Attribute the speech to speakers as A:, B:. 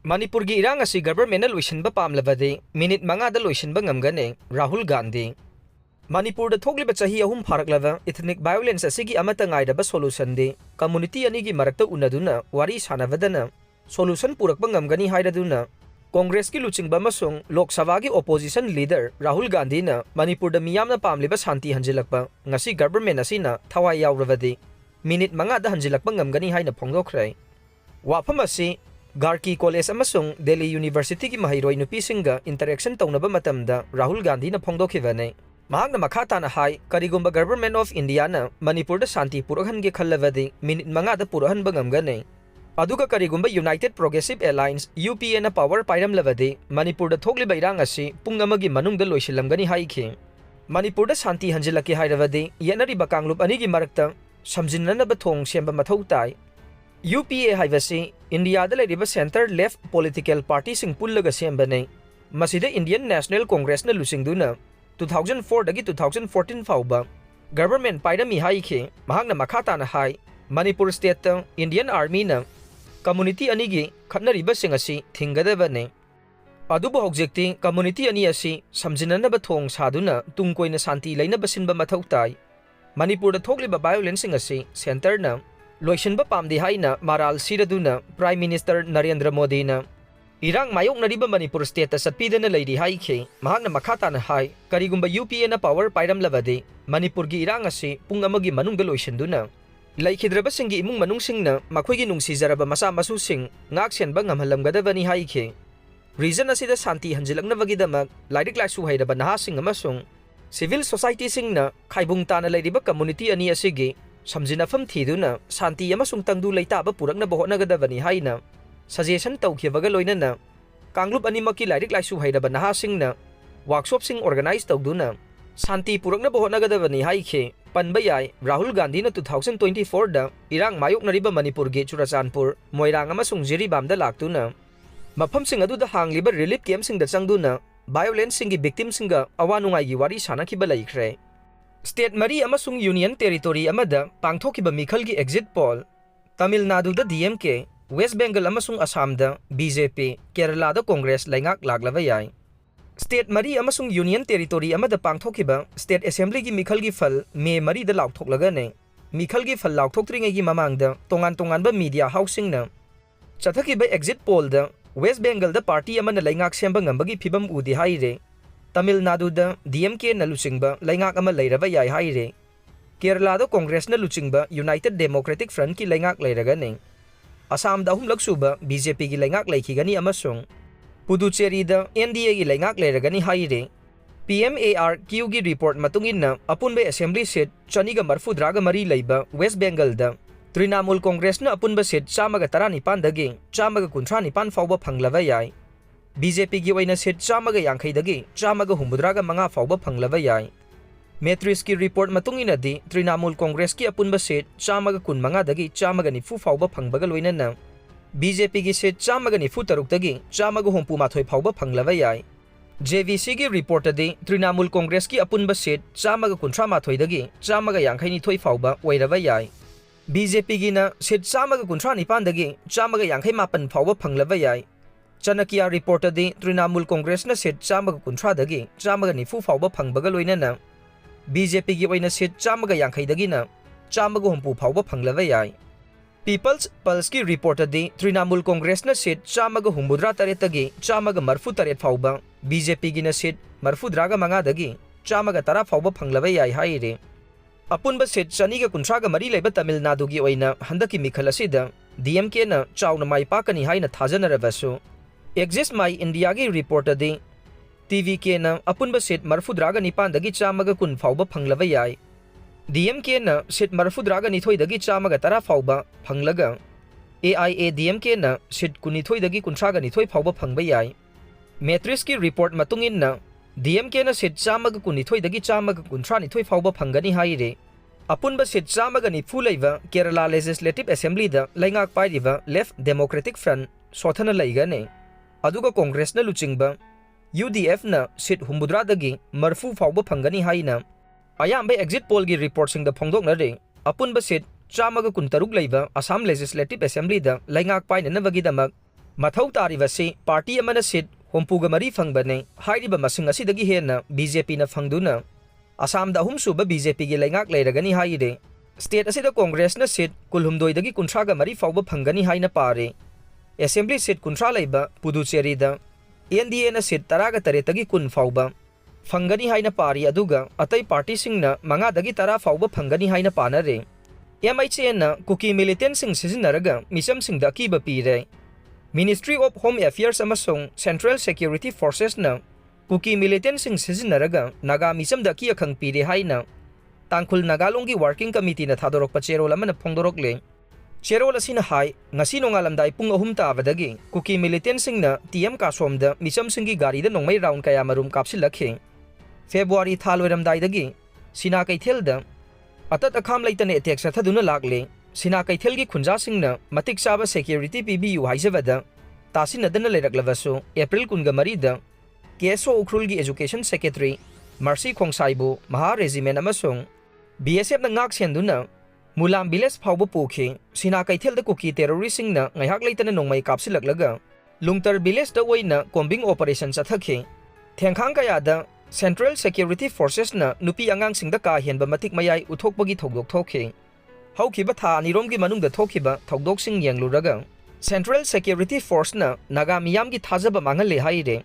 A: Manipurgi Erang Asi Governmentna Loisinba Pamlabadi minute 5da Loisinba Ngamgani Rahul Gandhi Manipur thogliba chahi ahum pharaklaba ethnic violence asigi amata ngaidaba solution de community anigi marakta unaduna wari sanavadana solution purakba ngamgani hairaduna Congress ki luchingba amasung Lok Sabha gi opposition leader Rahul Gandhi na Manipur da miyamna pamliba shanti hanjilakpa ngasi government asina thawai yawravadi minute 5da hanjilakpa ngamgani haina phongdokkhrai wafam asi Garki College Amasung Delhi University ki mahiroi nupisinga interaction taunaba matamda Rahul Gandhi na phongdokhibane mahakna makhatana hai karigumba Government of India na Manipur da shanti purakhan ge khallavadi minute 5da purahan bangamgane aduga karigumba United Progressive Alliance UPA na power pairam lavadi Manipur da thogliba Erang Asi pung amagi manungda loisilamgani haikhi Manipur da shanti hanjilaki hairavadi yenari bakanglup anigi marakta samjinnanaba thong semba mathau tai UPA haivasi India da leriba center left political party sing pullaga sembane masida Indian National Congress na lusingduna 2004 dagi 2014 fauba government pairami haikhe mahakna makhatana hai Manipur state ta Indian Army na community anigi khatnariba sing asi thingadabane adubu hojekti community ani asi samjinanaba thong saduna tungkoina shanti leinaba sinba mathau tai Manipur da thogliba violence sing asi center na Loisinba Pamdi haina maral siraduna Prime Minister Narendra Modi na Irang mayok nariba Manipur state satpidana leiri haikhe mahakna makhatana hai karigumba UPA na power pairam lavadi Manipurgi Erang Asi pung amagi manungda loisinduna laikhidraba singi imung manungsingna makhoigi nungsizaraba masa masusing ngak senba ngamhalamgadabani haikhe reason asida shanti hanjilaknabagidamak lairik laisu hairaba nahasing amasung civil society singna khaibung tana leiriba community ani asigi samjinafam thiduna shanti amasung tangdu leitaba puraknaba hotnagadabani haina suggestion tawkhibaga loinana kanglup animaki lairik laisu hairaba nahasingna workshop sing organize tawduna shanti puraknaba hotnagadabani haikhe panba yai Rahul Gandhi na 2024 da Erang mayok nariba Manipur ge Churachandpur Moirang amasung Jiribam da laktuna mafam sing adu da hangliba relief camp sing da changduna violence sing gi victim singa awanungai gi wari sanakhiba laikhre State Mari Amasung Union Territory Amada Pangthokiba Mikhalgi Exit Poll Tamil Naduda DMK West Bengal Amasung Assam da BJP Kerala da Congress Leingak Laklaba yai State Mari Amasung Union Territory Amada Pangthokiba State Assembly gi Mikhalgi Fal Me Mari da laukthoklaga ne Mikhalgi Fal laukthokringai gi mamangda tongan ba media housing na Chathakiba Exit Poll da West Bengal da party amana Leingak semba ngambagi phibam udi haire Tamil Nadu da DMK na luchingba Leingak ama leiraba yai haire Kerala da Congress na luchingba United Democratic Front ki Leingak leiraga ne Assam da humlak suba BJP ki Leingak leikhigani amasung Puducherry da NDA ki Leingak leiragani haire PMARQ gi report matungin na apunba assembly seat chaniga marfudraga mari leiba West Bengal da Trinamool Congress na apunba seat chamaga 19 dagi chamaga 19 fawba phanglaba yai BJP gi waina seat chamaga yankhai dagi chamaga humbudraga manga fawba phanglaba yai Matrix ki report matungina di Trinamool Congress ki apunba seat chamaga 15 dagi chamaga nifu fawba phangbaga loinana BJP gi seat chamaga nifu taruk dagi chamaga humpu mathoi fawba phanglaba yai JVC gi report di Trinamool Congress ki apunba seat chamaga 13 mathoi dagi chamaga yankhai ni thoi fawba wairaba yai BJP gi na seat chamaga 19 dagi chamaga yankhai mapan fawba phanglaba yai Chanakya report di Trinamool Congress na seat chamaga 13 dagi chamaga nifu fawba phangbaga loinana BJP gi waina seat chamaga yankhai dagi na chamaga humpu fawba phanglaba yai People's Pulse ki report di Trinamool Congress na seat chamaga humbudra taret dagi chamaga marfu taret fawba BJP gi na seat marfudraga manga dagi chamaga tara fawba phanglaba yai haire apunba seat chaniga 13 mari leiba Tamil Nadu gi waina handaki mikhal asida DMK na chauna mai pakani haina thajanarabasu Exist My India gi report di TVK na apunba seat marfudraga 9 dagi chamaga 10 fawba phanglaba yai DMK na seat marfudraga 9 dagi chamaga 10 fawba phanglaga AIA DMK na seat 19 dagi 19 fawba phangba yai Matrix ki report matungin na DMK na seat chamaga 19 dagi chamaga 19 fawba phangani haire apunba seat chamaga 9 leiba Kerala Legislative Assembly da Leingak pairiba Left Democratic Front sothana leiga ne aduga Congress na luchingba UDF na seat humbudra dagi marfu fawba phangani haina ayamba exit poll gi report sing da phongdokna re apunba seat chamaga 13 leiba Assam Legislative Assembly da Leingak painana bagi damak मथौ तारिबसी party अमना seat हुम्पुगा मरी फंगबने हाइरिबा मसिंग असिदगी हेना BJP ना फंगदुना असम दा हुमसुबा BJP गे लेंगाक लेरगनी हाइरे state असिदा Congress ना seat कुलहुमदोइदगी कुंथ्रागा मरी फाउबा फंगनी हाइना पारे असेंबली सीट कुंथ्रा लेबा पुदुचेरी दा एनडीए ना सीट तरागा तरेतगी कुन फाउबा फंगनी हाइना पारी अदुगा अतै पार्टी सिंगना मंगादगी तरा फाउबा फंगनी हाइना पानरे एमएचएन ना कुकी मिलिटेंटसिंग सिजिन्नरागा मिचमसिंगदा अकीबा पीरे मिनिस्ट्री ऑफ होम अफेयर्स अमसुंग सेंट्रल सिक्योरिटी फोर्सेस ना कुकी मिलिटेंटसिंग सिजिन्नरागा नागा मिचमदा की अखंग पीरे हाइना तांखुल नागालोंगी वर्किंग कमिटी ना थादोरक पचेरोल अमना फोंदोरकले चेरोल असिना हाई ngasi नोंगालमदाई पुंग अहुम ताबदगी कुकी मिलिटेंटसिंग ना टीएम कासोमदा मिचमसिंगी गाड़ी दा नोंगमै राउंड कया मरुम कापसिलखे फेब्रुआरी थालोरमदाइदगी सिना कैथेलदा अतत अखाम लेतने अटैक सथदुना लागले सिना कैथेलगी खुंजासिंगना मतिक चाबा सिक्योरिटी पीबीयू हाइजबदा तासिनदना लेरकलबसु अप्रैल कुनगा मरीदा केएसओ उखरुलगी एजुकेशन सेक्रेटरी मर्सी खोंसाइबु महा रेजिमेंट अमसुंग बीएसएफ ना ngak सेंदुना मुलाम विलेज फाउबो पोखे सिना कैथेलदा कुकी टेररिस्टसिंगना ngaihak लेतने नोंगमै कापसिलकलगा लुंगतर विलेज दा ओइना कोम्बिंग ऑपरेशन चथखे थेंखांग कयादा सेंट्रल सिक्योरिटी फोर्सेस ना नुपी आंगांगसिंगदा का हेनबा मतिक मयाई उथोकपगी थौदोक थोखे हौखिबा था अनिरोमगी मनुंगदा थोखिबा थौदोकसिंग यंगलुरगा सेंट्रल सिक्योरिटी फोर्स ना नागा मियामगी थाजबा मांगले हाइरे